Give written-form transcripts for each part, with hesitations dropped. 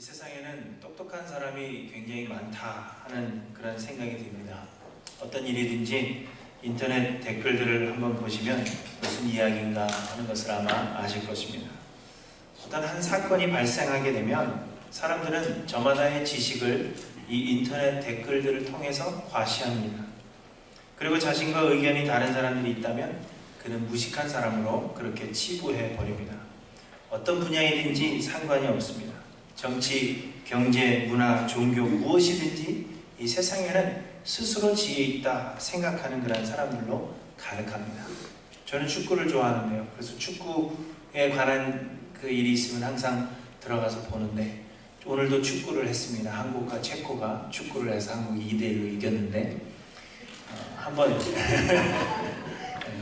이 세상에는 똑똑한 사람이 굉장히 많다 하는 그런 생각이 듭니다. 어떤 일이든지 인터넷 댓글들을 한번 보시면 무슨 이야기인가 하는 것을 아마 아실 것입니다. 어떤 한 사건이 발생하게 되면 사람들은 저마다의 지식을 이 인터넷 댓글들을 통해서 과시합니다. 그리고 자신과 의견이 다른 사람들이 있다면 그는 무식한 사람으로 그렇게 치부해 버립니다. 어떤 분야이든지 상관이 없습니다. 정치, 경제, 문화, 종교 무엇이든지 이 세상에는 스스로 지혜 있다 생각하는 그런 사람들로 가득합니다. 저는 축구를 좋아하는데요. 그래서 축구에 관한 그 일이 있으면 항상 들어가서 보는데 오늘도 축구를 했습니다. 한국과 체코가 축구를 해서 한국이 2대1로 이겼는데 한번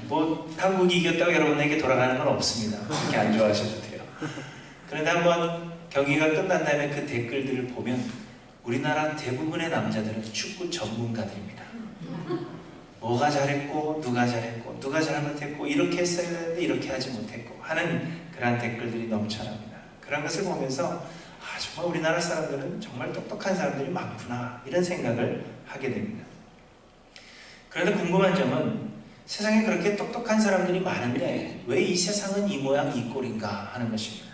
뭐 한국이 이겼다고 여러분에게 돌아가는 건 없습니다. 그렇게 안 좋아하셔도 돼요. 그런데 한번 경기가 끝난 다음에 그 댓글들을 보면 우리나라 대부분의 남자들은 축구 전문가들입니다. 뭐가 잘했고 누가 잘했고 누가 잘못했고 이렇게 했어야 되는데 이렇게 하지 못했고 하는 그런 댓글들이 넘쳐납니다. 그런 것을 보면서 정말 우리나라 사람들은 정말 똑똑한 사람들이 많구나 이런 생각을 하게 됩니다. 그런데 궁금한 점은 세상에 그렇게 똑똑한 사람들이 많은데 왜 이 세상은 이 모양 이 꼴인가 하는 것입니다.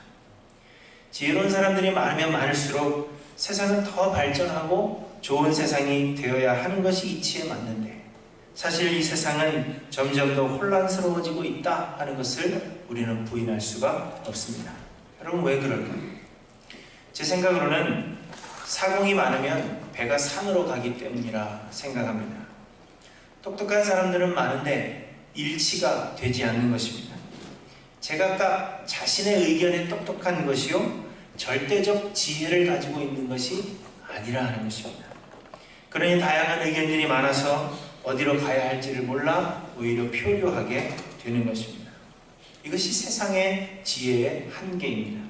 지혜로운 사람들이 많으면 많을수록 세상은 더 발전하고 좋은 세상이 되어야 하는 것이 이치에 맞는데 사실 이 세상은 점점 더 혼란스러워지고 있다 하는 것을 우리는 부인할 수가 없습니다. 여러분 왜 그럴까요? 제 생각으로는 사공이 많으면 배가 산으로 가기 때문이라 생각합니다. 똑똑한 사람들은 많은데 일치가 되지 않는 것입니다. 제각각 자신의 의견에 똑똑한 것이요 절대적 지혜를 가지고 있는 것이 아니라 하는 것입니다. 그러니 다양한 의견들이 많아서 어디로 가야 할지를 몰라 오히려 표류하게 되는 것입니다. 이것이 세상의 지혜의 한계입니다.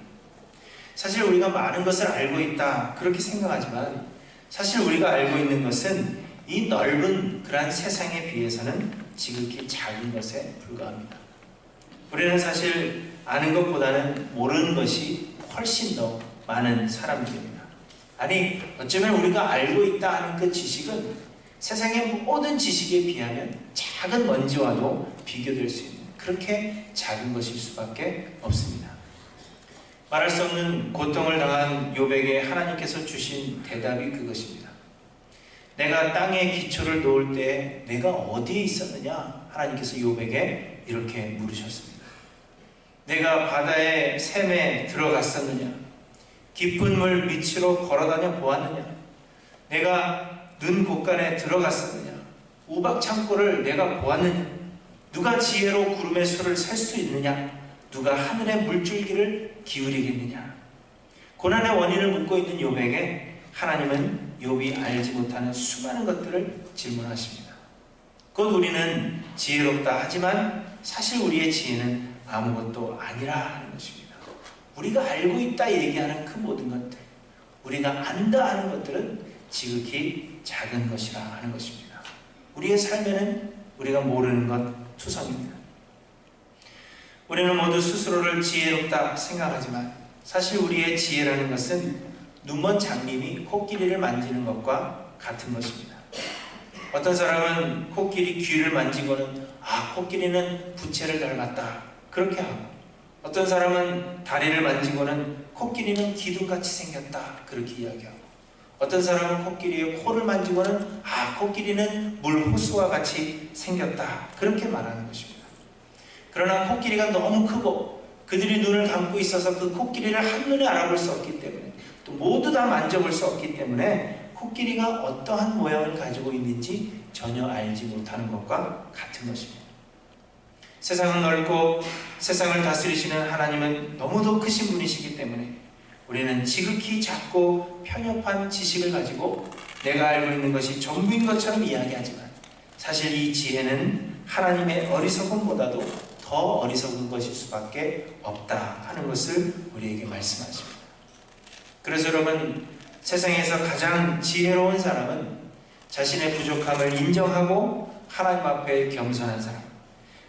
사실 우리가 많은 것을 알고 있다 그렇게 생각하지만 사실 우리가 알고 있는 것은 이 넓은 그러한 세상에 비해서는 지극히 작은 것에 불과합니다. 우리는 사실 아는 것보다는 모르는 것이 훨씬 더 많은 사람들입니다. 아니 어쩌면 우리가 알고 있다 하는 그 지식은 세상의 모든 지식에 비하면 작은 먼지와도 비교될 수 있는 그렇게 작은 것일 수밖에 없습니다. 말할 수 없는 고통을 당한 욥에게 하나님께서 주신 대답이 그것입니다. 내가 땅에 기초를 놓을 때 내가 어디에 있었느냐? 하나님께서 욥에게 이렇게 물으셨습니다. 내가 바다의 샘에 들어갔었느냐? 깊은 물 밑으로 걸어다녀 보았느냐? 내가 눈 곳간에 들어갔었느냐? 우박 창고를 내가 보았느냐? 누가 지혜로 구름의 수를 셀 수 있느냐? 누가 하늘의 물줄기를 기울이겠느냐? 고난의 원인을 묻고 있는 욥에게 하나님은 욥이 알지 못하는 수많은 것들을 질문하십니다. 곧 우리는 지혜롭다 하지만 사실 우리의 지혜는 아무것도 아니라 하는 것입니다. 우리가 알고 있다 얘기하는 그 모든 것들, 우리가 안다 하는 것들은 지극히 작은 것이라 하는 것입니다. 우리의 삶에는 우리가 모르는 것 투성입니다. 우리는 모두 스스로를 지혜롭다 생각하지만 사실 우리의 지혜라는 것은 눈먼 장님이 코끼리를 만지는 것과 같은 것입니다. 어떤 사람은 코끼리 귀를 만지고는 코끼리는 부채를 닮았다 그렇게 하고 어떤 사람은 다리를 만지고는 코끼리는 기둥같이 생겼다 그렇게 이야기하고 어떤 사람은 코끼리의 코를 만지고는 코끼리는 물호수와 같이 생겼다 그렇게 말하는 것입니다. 그러나 코끼리가 너무 크고 그들이 눈을 감고 있어서 그 코끼리를 한눈에 알아볼 수 없기 때문에 또 모두 다 만져볼 수 없기 때문에 코끼리가 어떠한 모양을 가지고 있는지 전혀 알지 못하는 것과 같은 것입니다. 세상은 넓고 세상을 다스리시는 하나님은 너무도 크신 분이시기 때문에 우리는 지극히 작고 편협한 지식을 가지고 내가 알고 있는 것이 전부인 것처럼 이야기하지만 사실 이 지혜는 하나님의 어리석음보다도 더 어리석은 것일 수밖에 없다 하는 것을 우리에게 말씀하십니다. 그래서 여러분 세상에서 가장 지혜로운 사람은 자신의 부족함을 인정하고 하나님 앞에 겸손한 사람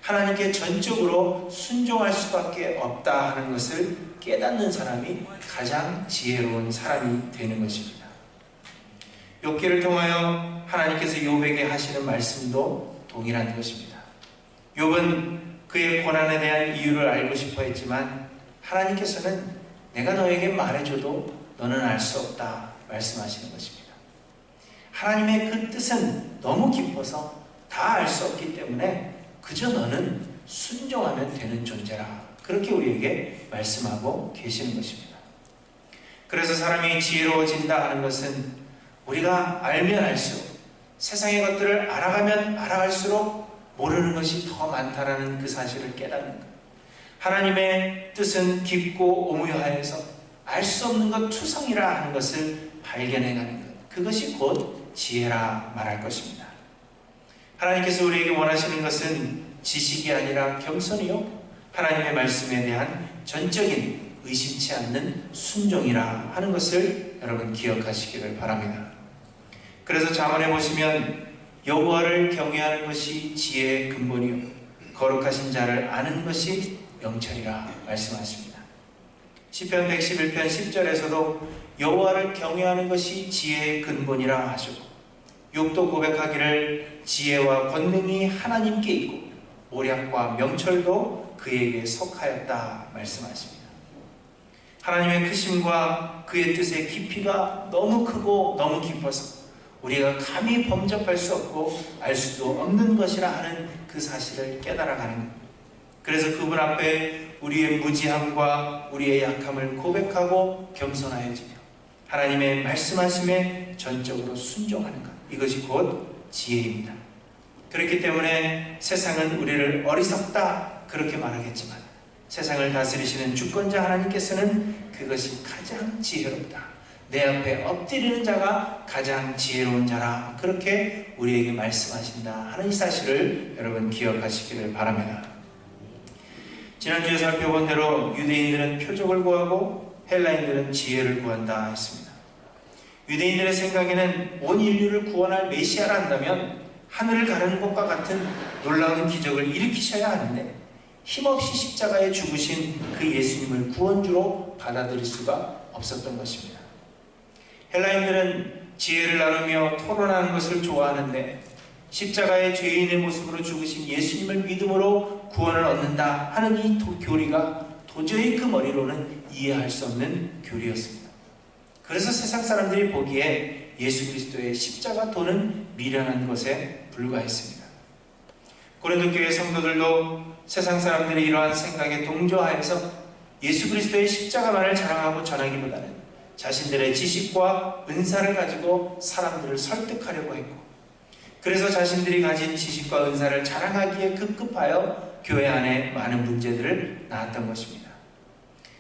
하나님께 전적으로 순종할 수밖에 없다 하는 것을 깨닫는 사람이 가장 지혜로운 사람이 되는 것입니다. 욥기를 통하여 하나님께서 욥에게 하시는 말씀도 동일한 것입니다. 욥은 그의 고난에 대한 이유를 알고 싶어 했지만 하나님께서는 내가 너에게 말해줘도 너는 알 수 없다 말씀하시는 것입니다. 하나님의 그 뜻은 너무 깊어서 다 알 수 없기 때문에 그저 너는 순종하면 되는 존재라, 그렇게 우리에게 말씀하고 계시는 것입니다. 그래서 사람이 지혜로워진다 하는 것은 우리가 알면 알수록, 세상의 것들을 알아가면 알아갈수록 모르는 것이 더 많다라는 그 사실을 깨닫는 것. 하나님의 뜻은 깊고 오묘하여서 알 수 없는 것 투성이라 하는 것을 발견해가는 것, 그것이 곧 지혜라 말할 것입니다. 하나님께서 우리에게 원하시는 것은 지식이 아니라 겸손이요, 하나님의 말씀에 대한 전적인 의심치 않는 순종이라 하는 것을 여러분 기억하시기를 바랍니다. 그래서 잠언에 보시면 여호와를 경외하는 것이 지혜의 근본이요 거룩하신 자를 아는 것이 명철이라 말씀하십니다. 시편 111편 10절에서도 여호와를 경외하는 것이 지혜의 근본이라 하시고, 욥도 고백하기를 지혜와 권능이 하나님께 있고 모략과 명철도 그에게 속하였다 말씀하십니다. 하나님의 크심과 그의 뜻의 깊이가 너무 크고 너무 깊어서 우리가 감히 범접할 수 없고 알 수도 없는 것이라 하는 그 사실을 깨달아가는 것. 그래서 그분 앞에 우리의 무지함과 우리의 약함을 고백하고 겸손하여지며 하나님의 말씀하심에 전적으로 순종하는 것, 이것이 곧 지혜입니다. 그렇기 때문에 세상은 우리를 어리석다 그렇게 말하겠지만 세상을 다스리시는 주권자 하나님께서는 그것이 가장 지혜롭다, 내 앞에 엎드리는 자가 가장 지혜로운 자라, 그렇게 우리에게 말씀하신다 하는 이 사실을 여러분 기억하시기를 바랍니다. 지난주에 살펴본 대로 유대인들은 표적을 구하고 헬라인들은 지혜를 구한다 했습니다. 유대인들의 생각에는 온 인류를 구원할 메시아라 한다면 하늘을 가르는 것과 같은 놀라운 기적을 일으키셔야 하는데 힘없이 십자가에 죽으신 그 예수님을 구원주로 받아들일 수가 없었던 것입니다. 헬라인들은 지혜를 나누며 토론하는 것을 좋아하는데 십자가의 죄인의 모습으로 죽으신 예수님을 믿음으로 구원을 얻는다 하는 이 교리가 도저히 그 머리로는 이해할 수 없는 교리였습니다. 그래서 세상 사람들이 보기에 예수 그리스도의 십자가 도는 미련한 것에 불과했습니다. 고린도 교회 성도들도 세상 사람들이 이러한 생각에 동조하여서 예수 그리스도의 십자가만을 자랑하고 전하기보다는 자신들의 지식과 은사를 가지고 사람들을 설득하려고 했고, 그래서 자신들이 가진 지식과 은사를 자랑하기에 급급하여 교회 안에 많은 문제들을 낳았던 것입니다.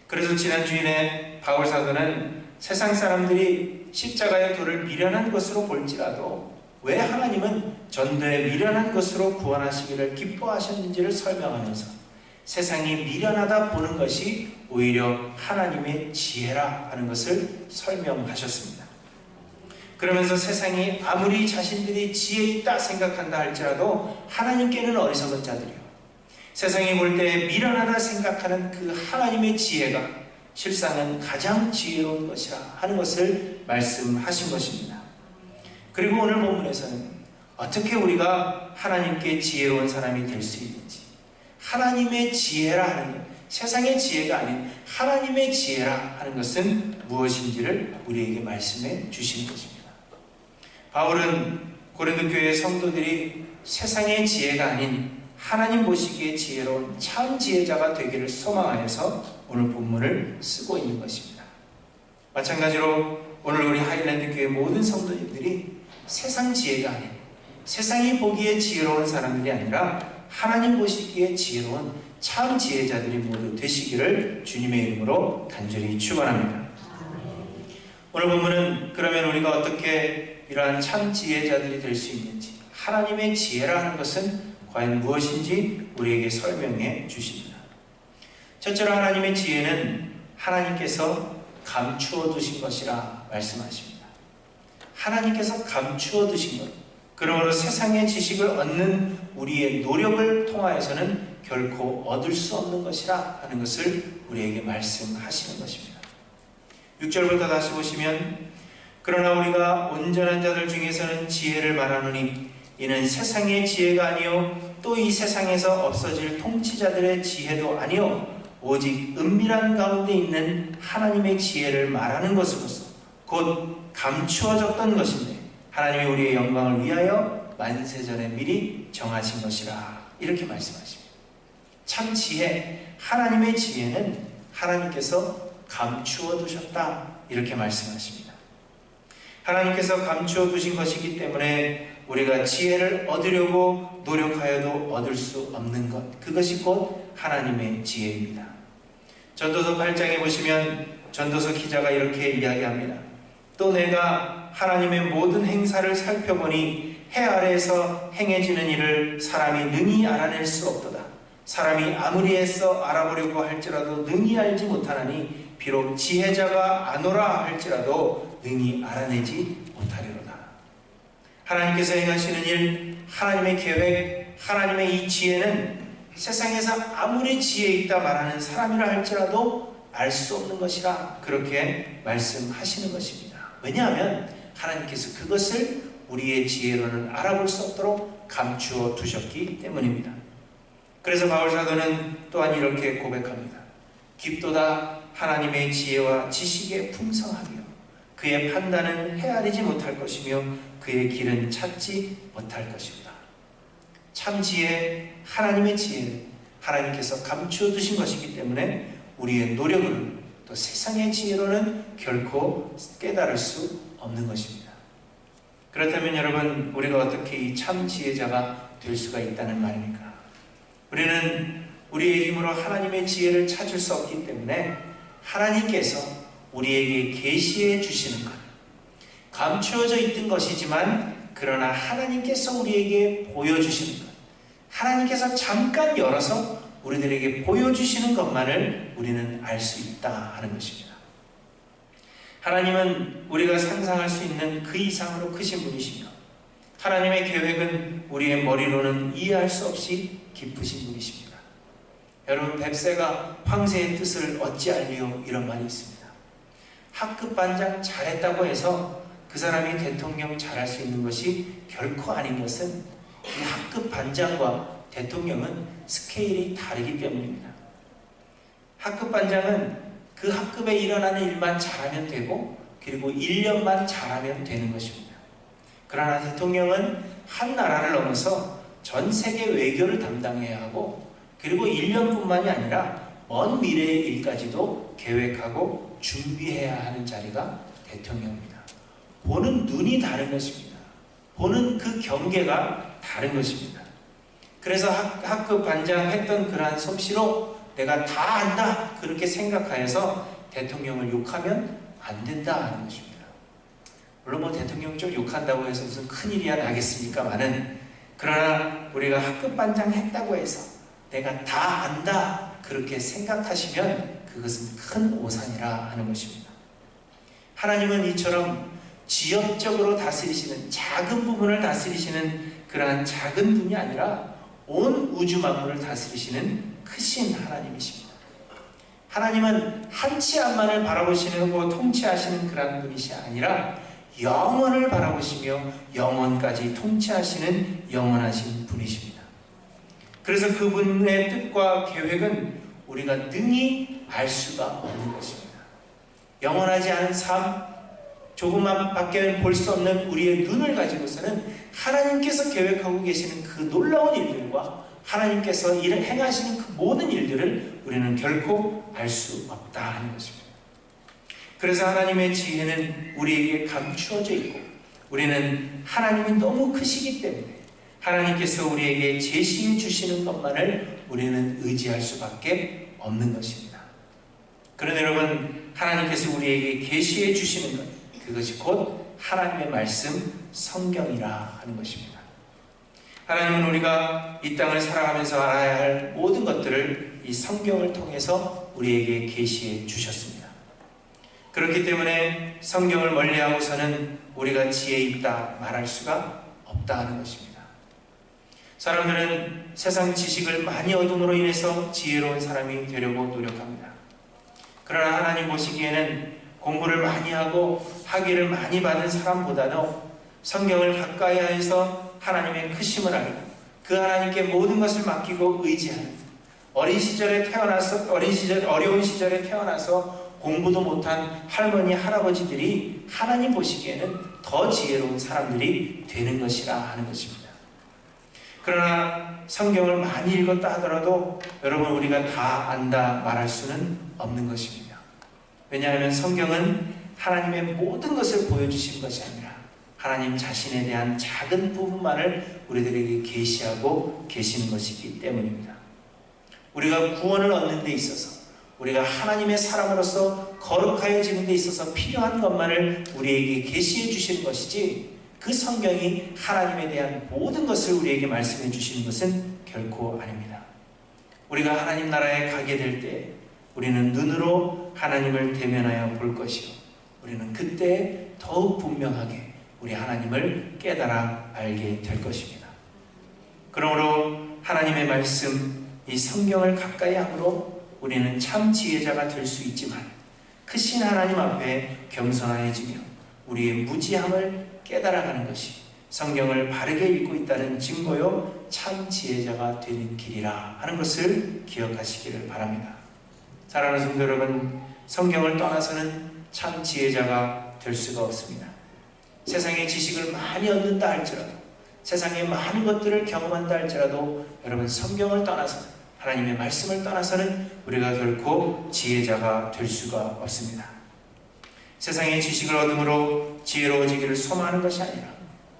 그래서 지난 주일에 바울 사도는 세상 사람들이 십자가의 도를 미련한 것으로 볼지라도 왜 하나님은 전도에 미련한 것으로 구원하시기를 기뻐하셨는지를 설명하면서 세상이 미련하다 보는 것이 오히려 하나님의 지혜라 하는 것을 설명하셨습니다. 그러면서 세상이 아무리 자신들이 지혜 있다 생각한다 할지라도 하나님께는 어리석은 자들이요, 세상이 볼 때 미련하다 생각하는 그 하나님의 지혜가 실상은 가장 지혜로운 것이라 하는 것을 말씀하신 것입니다. 그리고 오늘 본문에서는 어떻게 우리가 하나님께 지혜로운 사람이 될 수 있는지, 하나님의 지혜라 하는 것, 세상의 지혜가 아닌 하나님의 지혜라 하는 것은 무엇인지를 우리에게 말씀해 주시는 것입니다. 바울은 고린도 교회 성도들이 세상의 지혜가 아닌 하나님 보시기에 지혜로운 참 지혜자가 되기를 소망하여서 오늘 본문을 쓰고 있는 것입니다. 마찬가지로 오늘 우리 하일랜드 교회 모든 성도님들이 세상 지혜가 아닌, 세상이 보기에 지혜로운 사람들이 아니라 하나님 보시기에 지혜로운 참 지혜자들이 모두 되시기를 주님의 이름으로 간절히 축원합니다. 오늘 본문은 그러면 우리가 어떻게 이러한 참 지혜자들이 될 수 있는지, 하나님의 지혜라 하는 것은 과연 무엇인지 우리에게 설명해 주십니다. 첫째로 하나님의 지혜는 하나님께서 감추어 두신 것이라 말씀하십니다. 하나님께서 감추어 두신 것, 그러므로 세상의 지식을 얻는 우리의 노력을 통하여서는 결코 얻을 수 없는 것이라 하는 것을 우리에게 말씀하시는 것입니다. 6절부터 다시 보시면, 그러나 우리가 온전한 자들 중에서는 지혜를 말하노니 이는 세상의 지혜가 아니요 또 이 세상에서 없어질 통치자들의 지혜도 아니요 오직 은밀한 가운데 있는 하나님의 지혜를 말하는 것으로서 곧 감추어졌던 것인데 하나님이 우리의 영광을 위하여 만세전에 미리 정하신 것이라, 이렇게 말씀하십니다. 참 지혜, 하나님의 지혜는 하나님께서 감추어 두셨다, 이렇게 말씀하십니다. 하나님께서 감추어 두신 것이기 때문에 우리가 지혜를 얻으려고 노력하여도 얻을 수 없는 것, 그것이 곧 하나님의 지혜입니다. 전도서 8장에 보시면 전도서 기자가 이렇게 이야기합니다. 또 내가 하나님의 모든 행사를 살펴보니 해 아래에서 행해지는 일을 사람이 능히 알아낼 수 없도다. 사람이 아무리 애써 알아보려고 할지라도 능히 알지 못하나니 비록 지혜자가 아노라 할지라도 능히 알아내지 못하리로다. 하나님께서 행하시는 일, 하나님의 계획, 하나님의 이 지혜는 세상에서 아무리 지혜 있다 말하는 사람이라 할지라도 알 수 없는 것이라, 그렇게 말씀하시는 것입니다. 왜냐하면 하나님께서 그것을 우리의 지혜로는 알아볼 수 없도록 감추어 두셨기 때문입니다. 그래서 바울 사도는 또한 이렇게 고백합니다. 깊도다 하나님의 지혜와 지식에 풍성하며 그의 판단은 헤아리지 못할 것이며 그의 길은 찾지 못할 것입니다. 참 지혜, 하나님의 지혜는 하나님께서 감추어 두신 것이기 때문에 우리의 노력으로 또 세상의 지혜로는 결코 깨달을 수 없는 것입니다. 그렇다면 여러분, 우리가 어떻게 이 참 지혜자가 될 수가 있다는 말입니까? 우리는 우리의 힘으로 하나님의 지혜를 찾을 수 없기 때문에 하나님께서 우리에게 계시해 주시는 것, 감추어져 있던 것이지만 그러나 하나님께서 우리에게 보여주시는 것, 하나님께서 잠깐 열어서 우리들에게 보여주시는 것만을 우리는 알 수 있다 하는 것입니다. 하나님은 우리가 상상할 수 있는 그 이상으로 크신 분이시며 하나님의 계획은 우리의 머리로는 이해할 수 없이 깊으신 분이십니다. 여러분, 뱁새가 황새의 뜻을 어찌알리요, 이런 말이 있습니다. 학급 반장 잘했다고 해서 그 사람이 대통령 잘할 수 있는 것이 결코 아닌 것은 이 학급 반장과 대통령은 스케일이 다르기 때문입니다. 학급 반장은 그 학급에 일어나는 일만 잘하면 되고 그리고 1년만 잘하면 되는 것입니다. 그러나 대통령은 한 나라를 넘어서 전 세계 외교를 담당해야 하고 그리고 1년뿐만이 아니라 먼 미래의 일까지도 계획하고 준비해야 하는 자리가 대통령입니다. 보는 눈이 다른 것입니다. 보는 그 경계가 다른 것입니다. 그래서 학급 반장 했던 그러한 솜씨로 내가 다 안다 그렇게 생각하여서 대통령을 욕하면 안 된다 하는 것입니다. 물론 뭐 대통령 좀 욕한다고 해서 무슨 큰일이야 나겠습니까마는, 그러나 우리가 학급 반장 했다고 해서 내가 다 안다 그렇게 생각하시면 그것은 큰 오산이라 하는 것입니다. 하나님은 이처럼 지역적으로 다스리시는, 작은 부분을 다스리시는 그러한 작은 분이 아니라 온 우주 만물을 다스리시는 크신 하나님이십니다. 하나님은 한치 앞만을 바라보시고 통치하시는 그런 분이시 아니라 영원을 바라보시며 영원까지 통치하시는 영원하신 분이십니다. 그래서 그분의 뜻과 계획은 우리가 능히 알 수가 없는 것입니다. 영원하지 않은 삶, 조금만 밖에 볼 수 없는 우리의 눈을 가지고서는 하나님께서 계획하고 계시는 그 놀라운 일들과 하나님께서 행하시는 그 모든 일들을 우리는 결코 알 수 없다 하는 것입니다. 그래서 하나님의 지혜는 우리에게 감추어져 있고 우리는 하나님이 너무 크시기 때문에 하나님께서 우리에게 제시해 주시는 것만을 우리는 의지할 수밖에 없는 것입니다. 그런데 여러분, 하나님께서 우리에게 계시해 주시는 것, 그것이 곧 하나님의 말씀, 성경이라 하는 것입니다. 하나님은 우리가 이 땅을 살아가면서 알아야 할 모든 것들을 이 성경을 통해서 우리에게 계시해 주셨습니다. 그렇기 때문에 성경을 멀리하고서는 우리가 지혜 있다 말할 수가 없다 하는 것입니다. 사람들은 세상 지식을 많이 얻음으로 인해서 지혜로운 사람이 되려고 노력합니다. 그러나 하나님 보시기에는 공부를 많이 하고 학위를 많이 받은 사람보다도 성경을 가까이 하여서 하나님의 크심을 알고 그 하나님께 모든 것을 맡기고 의지하는, 어려운 시절에 태어나서 공부도 못한 할머니, 할아버지들이 하나님 보시기에는 더 지혜로운 사람들이 되는 것이라 하는 것입니다. 그러나 성경을 많이 읽었다 하더라도 여러분, 우리가 다 안다 말할 수는 없는 것입니다. 왜냐하면 성경은 하나님의 모든 것을 보여주신 것이 아니라 하나님 자신에 대한 작은 부분만을 우리들에게 계시하고 계시는 것이기 때문입니다. 우리가 구원을 얻는 데 있어서, 우리가 하나님의 사람으로서 거룩하여지는 데 있어서 필요한 것만을 우리에게 계시해 주시는 것이지, 그 성경이 하나님에 대한 모든 것을 우리에게 말씀해 주시는 것은 결코 아닙니다. 우리가 하나님 나라에 가게 될 때 우리는 눈으로 하나님을 대면하여 볼 것이요, 우리는 그때 더욱 분명하게 우리 하나님을 깨달아 알게 될 것입니다. 그러므로 하나님의 말씀, 이 성경을 가까이 함으로 우리는 참 지혜자가 될 수 있지만, 크신 하나님 앞에 겸손해지며 우리의 무지함을 깨달아가는 것이 성경을 바르게 읽고 있다는 증거요 참 지혜자가 되는 길이라 하는 것을 기억하시기를 바랍니다. 사랑하는 성도 여러분, 성경을 떠나서는 참 지혜자가 될 수가 없습니다. 세상의 지식을 많이 얻는다 할지라도, 세상의 많은 것들을 경험한다 할지라도 여러분, 성경을 떠나서, 하나님의 말씀을 떠나서는 우리가 결코 지혜자가 될 수가 없습니다. 세상의 지식을 얻음으로 지혜로워지기를 소망하는 것이 아니라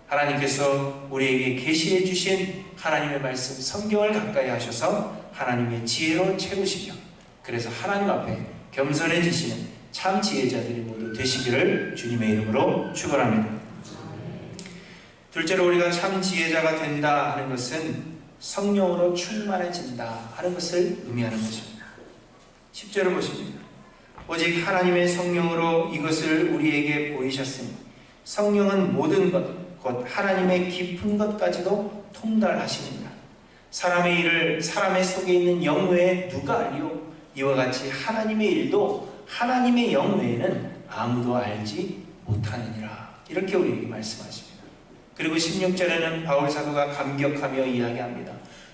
하나님께서 우리에게 계시해 주신 하나님의 말씀 성경을 가까이 하셔서 하나님의 지혜로 채우시며, 그래서 하나님 앞에 겸손해지시는 참 지혜자들이 모두 되시기를 주님의 이름으로 축원합니다. 둘째로, 우리가 참 지혜자가 된다 하는 것은 성령으로 충만해진다 하는 것을 의미하는 것입니다. 10절을 보십니다. 오직 하나님의 성령으로 이것을 우리에게 보이셨으니 성령은 모든 것, 곧 하나님의 깊은 것까지도 통달하시느니라. 사람의 일을 사람의 속에 있는 영 외에 누가 알리오? 이와 같이 하나님의 일도 하나님의 영 외에는 아무도 알지 못하느니라. 이렇게 우리에게 말씀하십니다. 그리고 16절에는 바울 사도가 감격하며 이야기합니다.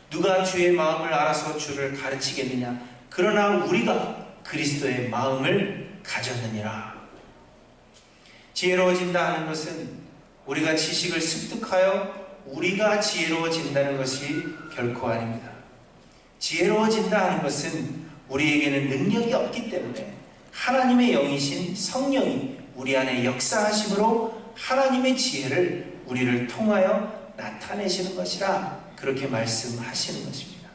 누가 주의 마음을 알아서 주를 가르치겠느냐? 그러나 우리가 그리스도의 마음을 가졌느니라. 지혜로워진다 하는 것은 우리가 지식을 습득하여 우리가 지혜로워진다는 것이 결코 아닙니다. 지혜로워진다 하는 것은 우리에게는 능력이 없기 때문에 하나님의 영이신 성령이 우리 안에 역사하심으로 하나님의 지혜를 우리를 통하여 나타내시는 것이라 그렇게 말씀하시는 것입니다.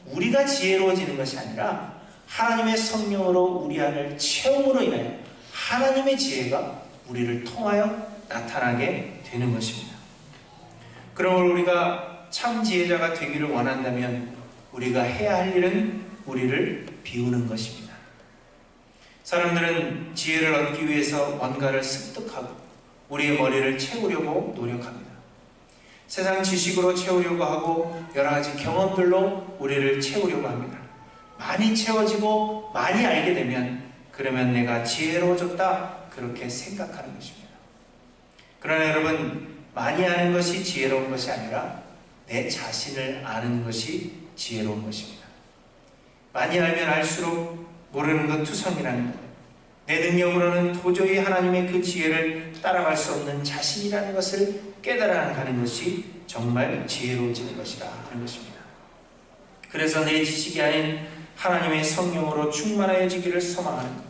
우리가 지혜로워지는 것이 아니라 하나님의 성령으로 우리 안을 채움으로 인하여 하나님의 지혜가 우리를 통하여 나타나게 되는 것입니다. 그러므로 우리가 참 지혜자가 되기를 원한다면 우리가 해야 할 일은 우리를 비우는 것입니다. 사람들은 지혜를 얻기 위해서 뭔가를 습득하고 우리의 머리를 채우려고 노력합니다. 세상 지식으로 채우려고 하고 여러 가지 경험들로 우리를 채우려고 합니다. 많이 채워지고 많이 알게 되면 그러면 내가 지혜로워졌다 그렇게 생각하는 것입니다. 그러나 여러분, 많이 아는 것이 지혜로운 것이 아니라 내 자신을 아는 것이 지혜로운 것입니다. 많이 알면 알수록 모르는 것 투성이라는 것, 내 능력으로는 도저히 하나님의 그 지혜를 따라갈 수 없는 자신이라는 것을 깨달아가는 것이 정말 지혜로워지는 것이라 하는 것입니다. 그래서 내 지식이 아닌 하나님의 성령으로 충만하여지기를 소망하는 것,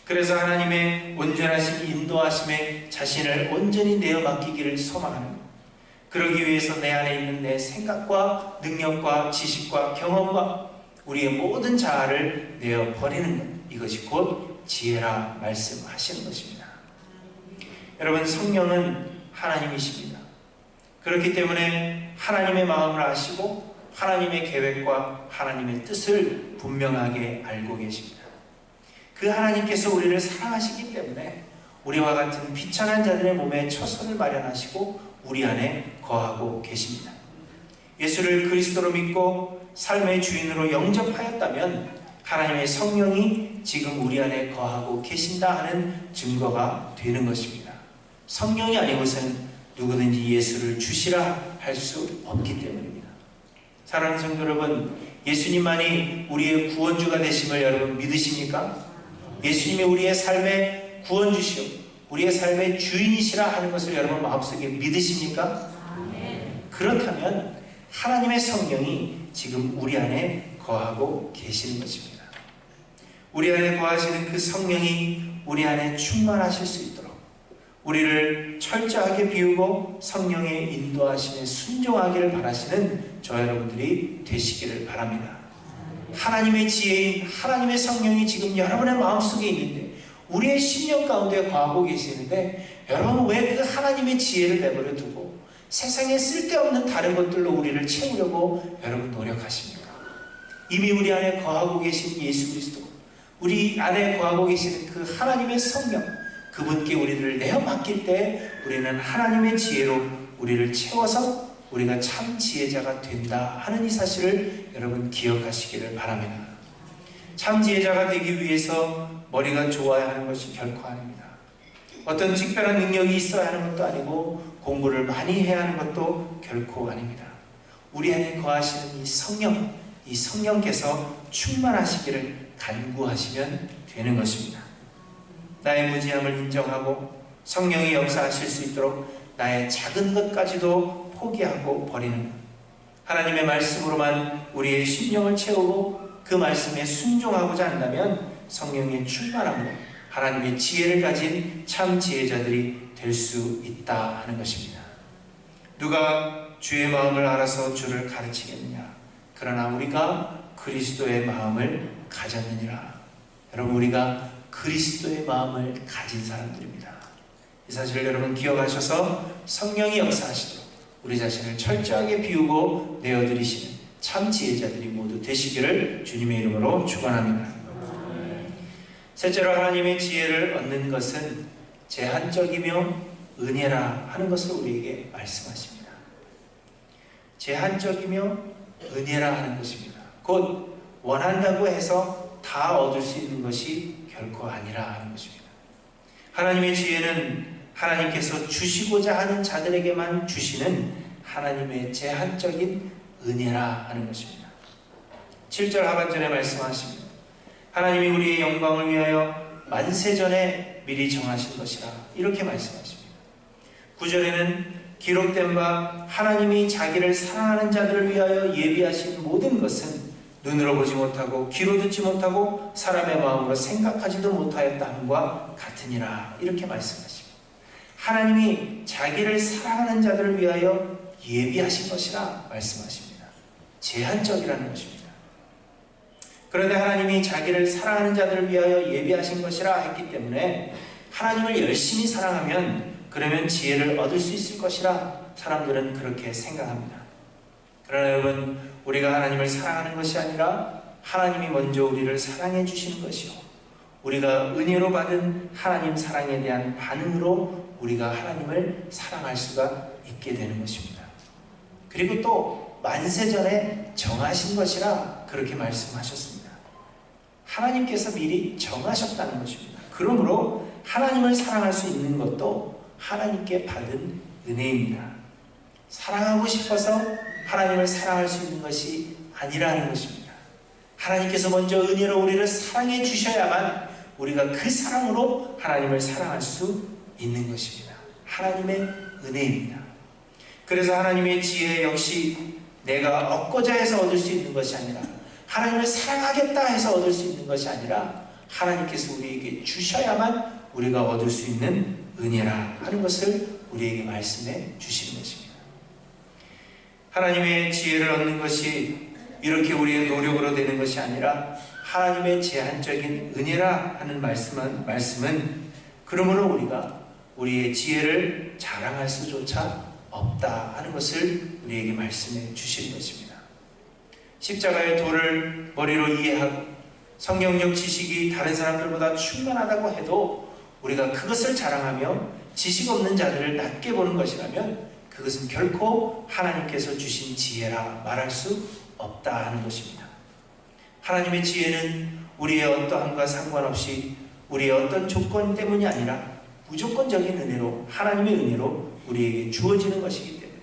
그래서 하나님의 온전하신 인도하심에 자신을 온전히 내어 맡기기를 소망하는 것, 그러기 위해서 내 안에 있는 내 생각과 능력과 지식과 경험과 우리의 모든 자아를 내어 버리는 것, 이것이 곧 지혜라 말씀하시는 것입니다. 여러분, 성령은 하나님이십니다. 그렇기 때문에 하나님의 마음을 아시고 하나님의 계획과 하나님의 뜻을 분명하게 알고 계십니다. 그 하나님께서 우리를 사랑하시기 때문에 우리와 같은 비천한 자들의 몸에 처소를 마련하시고 우리 안에 거하고 계십니다. 예수를 그리스도로 믿고 삶의 주인으로 영접하였다면 하나님의 성령이 지금 우리 안에 거하고 계신다 하는 증거가 되는 것입니다. 성령이 아니고서는 누구든지 예수를 주시라 할 수 없기 때문입니다. 사랑하는 성도 여러분, 예수님만이 우리의 구원주가 되심을 여러분 믿으십니까? 예수님이 우리의 삶의 구원주시오, 우리의 삶의 주인이시라 하는 것을 여러분 마음속에 믿으십니까? 그렇다면 하나님의 성령이 지금 우리 안에 거하고 계시는 것입니다. 우리 안에 거하시는 그 성령이 우리 안에 충만하실 수 있도록 우리를 철저하게 비우고 성령의 인도하심에 순종하기를 바라시는 저 여러분들이 되시기를 바랍니다. 하나님의 지혜인 하나님의 성령이 지금 여러분의 마음속에 있는데, 우리의 심령 가운데 거하고 계시는데, 여러분 왜 그 하나님의 지혜를 내버려 두고 세상에 쓸데없는 다른 것들로 우리를 채우려고 여러분 노력하십니까? 이미 우리 안에 거하고 계신 예수 그리스도, 우리 안에 거하고 계시는 그 하나님의 성령, 그분께 우리를 내어 맡길 때 우리는 하나님의 지혜로 우리를 채워서 우리가 참 지혜자가 된다 하는 이 사실을 여러분 기억하시기를 바랍니다. 참 지혜자가 되기 위해서 머리가 좋아야 하는 것이 결코 아닙니다. 어떤 특별한 능력이 있어야 하는 것도 아니고 공부를 많이 해야 하는 것도 결코 아닙니다. 우리 안에 거하시는 이 성령께서 충만하시기를 간구하시면 되는 것입니다. 나의 무지함을 인정하고 성령이 역사하실 수 있도록 나의 작은 것까지도 포기하고 버리는 것, 하나님의 말씀으로만 우리의 심령을 채우고 그 말씀에 순종하고자 한다면 성령의 충만함으로 하나님의 지혜를 가진 참 지혜자들이 될 수 있다 하는 것입니다. 누가 주의 마음을 알아서 주를 가르치겠느냐? 그러나 우리가 그리스도의 마음을 가졌느니라. 여러분, 우리가 그리스도의 마음을 가진 사람들입니다. 이 사실을 여러분 기억하셔서 성령이 역사하시도록 우리 자신을 철저하게 비우고 내어드리시는 참 지혜자들이 모두 되시기를 주님의 이름으로 축원합니다. 셋째로, 하나님의 지혜를 얻는 것은 제한적이며 은혜라 하는 것을 우리에게 말씀하십니다. 제한적이며 은혜라 하는 것입니다. 곧 원한다고 해서 다 얻을 수 있는 것이 결코 아니라 하는 것입니다. 하나님의 지혜는 하나님께서 주시고자 하는 자들에게만 주시는 하나님의 제한적인 은혜라 하는 것입니다. 7절 하반절에 말씀하십니다. 하나님이 우리의 영광을 위하여 만세전에 미리 정하신 것이라, 이렇게 말씀하십니다. 9절에는 기록된 바 하나님이 자기를 사랑하는 자들을 위하여 예비하신 모든 것은 눈으로 보지 못하고 귀로 듣지 못하고 사람의 마음으로 생각하지도 못하였다 함과 같으니라, 이렇게 말씀하십니다. 하나님이 자기를 사랑하는 자들을 위하여 예비하신 것이라 말씀하십니다. 제한적이라는 것입니다. 그런데 하나님이 자기를 사랑하는 자들을 위하여 예비하신 것이라 했기 때문에 하나님을 열심히 사랑하면 그러면 지혜를 얻을 수 있을 것이라 사람들은 그렇게 생각합니다. 그러나 여러분, 우리가 하나님을 사랑하는 것이 아니라 하나님이 먼저 우리를 사랑해 주시는 것이요, 우리가 은혜로 받은 하나님 사랑에 대한 반응으로 우리가 하나님을 사랑할 수가 있게 되는 것입니다. 그리고 또 만세전에 정하신 것이라 그렇게 말씀하셨습니다. 하나님께서 미리 정하셨다는 것입니다. 그러므로 하나님을 사랑할 수 있는 것도 하나님께 받은 은혜입니다. 사랑하고 싶어서 하나님을 사랑할 수 있는 것이 아니라는 것입니다. 하나님께서 먼저 은혜로 우리를 사랑해 주셔야만 우리가 그 사랑으로 하나님을 사랑할 수 있는 것입니다. 하나님의 은혜입니다. 그래서 하나님의 지혜 역시 내가 얻고자 해서 얻을 수 있는 것이 아니라, 하나님을 사랑하겠다 해서 얻을 수 있는 것이 아니라, 하나님께서 우리에게 주셔야만 우리가 얻을 수 있는 은혜라 하는 것을 우리에게 말씀해 주시는 것입니다. 하나님의 지혜를 얻는 것이 이렇게 우리의 노력으로 되는 것이 아니라 하나님의 제한적인 은혜라 하는 말씀은 그러므로 우리가 우리의 지혜를 자랑할 수조차 없다 하는 것을 우리에게 말씀해 주시는 것입니다. 십자가의 도를 머리로 이해하고 성경적 지식이 다른 사람들보다 충만하다고 해도 우리가 그것을 자랑하며 지식 없는 자들을 낮게 보는 것이라면 그것은 결코 하나님께서 주신 지혜라 말할 수 없다 하는 것입니다. 하나님의 지혜는 우리의 어떠함과 상관없이 우리의 어떤 조건 때문이 아니라 무조건적인 은혜로, 하나님의 은혜로 우리에게 주어지는 것이기 때문에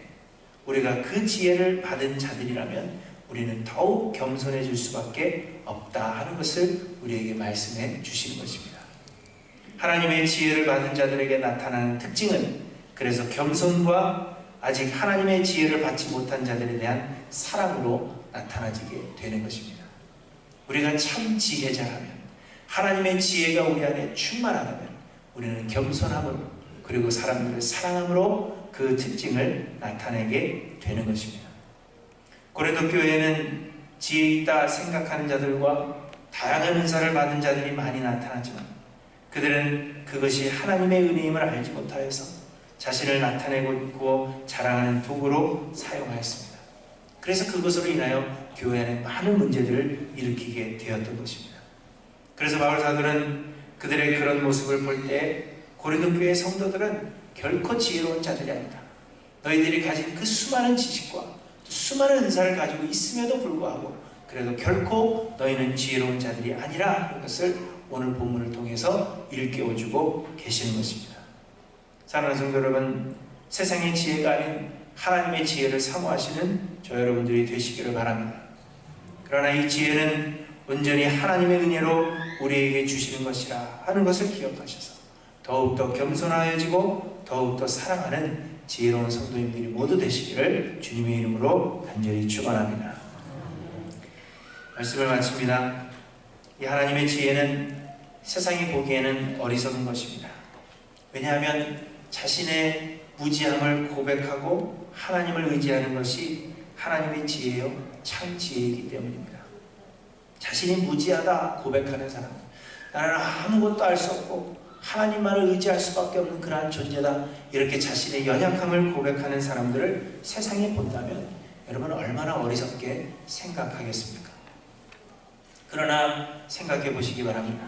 우리가 그 지혜를 받은 자들이라면 우리는 더욱 겸손해질 수밖에 없다 하는 것을 우리에게 말씀해 주시는 것입니다. 하나님의 지혜를 받은 자들에게 나타나는 특징은 그래서 겸손과 아직 하나님의 지혜를 받지 못한 자들에 대한 사랑으로 나타나지게 되는 것입니다. 우리가 참 지혜자라면, 하나님의 지혜가 우리 안에 충만하다면 우리는 겸손함으로 그리고 사람들을 사랑함으로 그 특징을 나타내게 되는 것입니다. 고린도 교회에는 지혜 있다 생각하는 자들과 다양한 은사를 받은 자들이 많이 나타나지만 그들은 그것이 하나님의 은혜임을 알지 못하여서 자신을 나타내고 있고 자랑하는 도구로 사용하였습니다. 그래서 그것으로 인하여 교회 안에 많은 문제들을 일으키게 되었던 것입니다. 그래서 바울 사도는 그들의 그런 모습을 볼 때 고린도 교회 성도들은 결코 지혜로운 자들이 아니다. 너희들이 가진 그 수많은 지식과 수많은 은사를 가지고 있음에도 불구하고 그래도 결코 너희는 지혜로운 자들이 아니라 하는 것을 오늘 본문을 통해서 일깨워주고 계시는 것입니다. 사랑하는 성도 여러분, 세상의 지혜가 아닌 하나님의 지혜를 사모하시는 저 여러분들이 되시기를 바랍니다. 그러나 이 지혜는 온전히 하나님의 은혜로 우리에게 주시는 것이라 하는 것을 기억하셔서 더욱더 겸손하여지고 더욱더 사랑하는 지혜로운 성도님들이 모두 되시기를 주님의 이름으로 간절히 축원합니다. 말씀을 마칩니다. 이 하나님의 지혜는 세상이 보기에는 어리석은 것입니다. 왜냐하면 자신의 무지함을 고백하고 하나님을 의지하는 것이 하나님의 지혜요, 참 지혜이기 때문입니다. 자신이 무지하다 고백하는 사람, 나는 아무것도 알 수 없고 하나님만을 의지할 수밖에 없는 그러한 존재다, 이렇게 자신의 연약함을 고백하는 사람들을 세상이 본다면 여러분 얼마나 어리석게 생각하겠습니까? 그러나 생각해 보시기 바랍니다.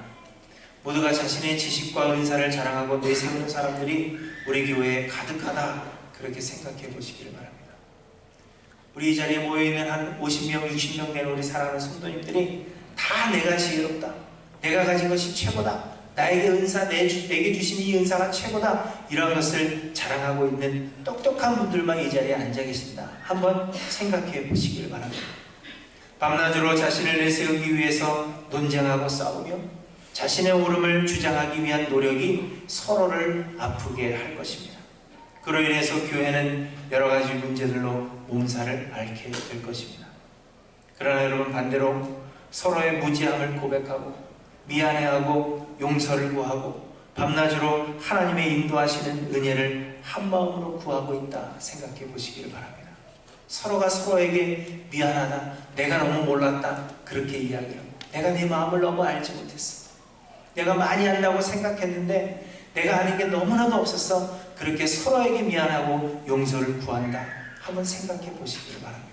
모두가 자신의 지식과 은사를 자랑하고 내세우는 사람들이 우리 교회에 가득하다, 그렇게 생각해 보시기를 바랍니다. 우리 이 자리에 모여있는 한 50명, 60명 되는 우리 사랑하는 성도님들이 다 내가 지혜롭다, 내가 가진 것이 최고다, 나에게 내게 주신 이 은사가 최고다, 이런 것을 자랑하고 있는 똑똑한 분들만 이 자리에 앉아 계신다, 한번 생각해 보시기를 바랍니다. 밤낮으로 자신을 내세우기 위해서 논쟁하고 싸우며 자신의 옳음을 주장하기 위한 노력이 서로를 아프게 할 것입니다. 그로 인해서 교회는 여러 가지 문제들로 몸살을 앓게 될 것입니다. 그러나 여러분, 반대로 서로의 무지함을 고백하고 미안해하고 용서를 구하고 밤낮으로 하나님의 인도하시는 은혜를 한마음으로 구하고 있다 생각해 보시기를 바랍니다. 서로가 서로에게 미안하다, 내가 너무 몰랐다, 그렇게 이야기하고 내가 네 마음을 너무 알지 못했어, 내가 많이 안다고 생각했는데 내가 아는 게 너무나도 없었어, 그렇게 서로에게 미안하고 용서를 구한다, 한번 생각해 보시기를 바랍니다.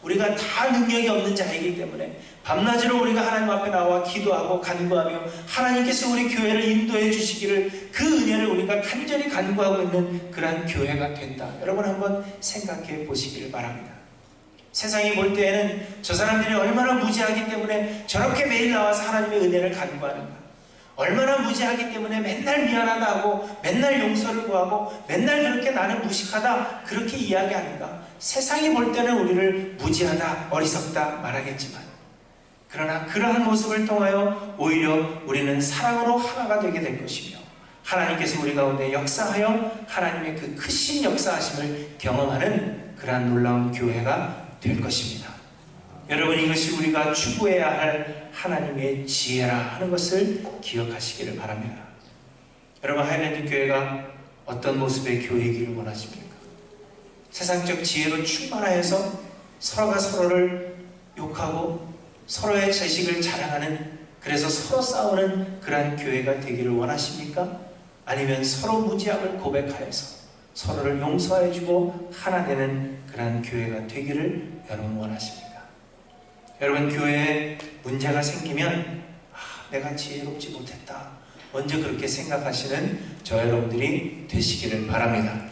우리가 다 능력이 없는 자이기 때문에 밤낮으로 우리가 하나님 앞에 나와 기도하고 간구하며 하나님께서 우리 교회를 인도해 주시기를, 그 은혜를 우리가 간절히 간구하고 있는 그러한 교회가 된다, 여러분 한번 생각해 보시기를 바랍니다. 세상이 볼 때에는 저 사람들이 얼마나 무지하기 때문에 저렇게 매일 나와서 하나님의 은혜를 간구하는가, 얼마나 무지하기 때문에 맨날 미안하다 하고 맨날 용서를 구하고 맨날 그렇게 나는 무식하다, 그렇게 이야기하는가. 세상이 볼 때는 우리를 무지하다, 어리석다 말하겠지만, 그러나 그러한 모습을 통하여 오히려 우리는 사랑으로 하나가 되게 될 것이며 하나님께서 우리 가운데 역사하여 하나님의 그 크신 역사하심을 경험하는 그러한 놀라운 교회가 될 것입니다. 여러분, 이것이 우리가 추구해야 할 하나님의 지혜라 하는 것을 기억하시기를 바랍니다. 여러분, 하이랜드 교회가 어떤 모습의 교회이기를 원하십니까? 세상적 지혜로 충만하여서 서로가 서로를 욕하고 서로의 지식을 자랑하는, 그래서 서로 싸우는 그러한 교회가 되기를 원하십니까? 아니면 서로 무지함을 고백하여서 서로를 용서해주고 하나 되는 그러한 교회가 되기를 여러분 원하십니까? 여러분, 교회에 문제가 생기면 내가 지혜롭지 못했다, 먼저 그렇게 생각하시는 저 여러분들이 되시기를 바랍니다.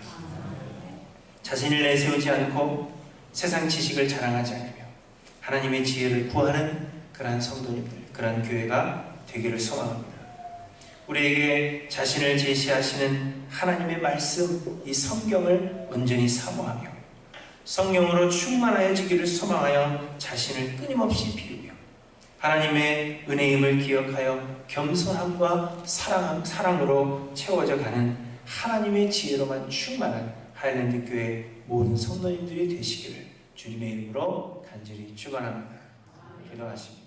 자신을 내세우지 않고 세상 지식을 자랑하지 않으며 하나님의 지혜를 구하는 그러한 성도님들, 그러한 교회가 되기를 소망합니다. 우리에게 자신을 제시하시는 하나님의 말씀, 이 성경을 온전히 사모하며 성령으로 충만하여지기를 소망하여 자신을 끊임없이 비우며 하나님의 은혜임을 기억하여 겸손함과 사랑으로 채워져 가는 하나님의 지혜로만 충만한 하일랜드 교회 모든 성도님들이 되시기를 주님의 이름으로 간절히 축원합니다. 기도하십니다.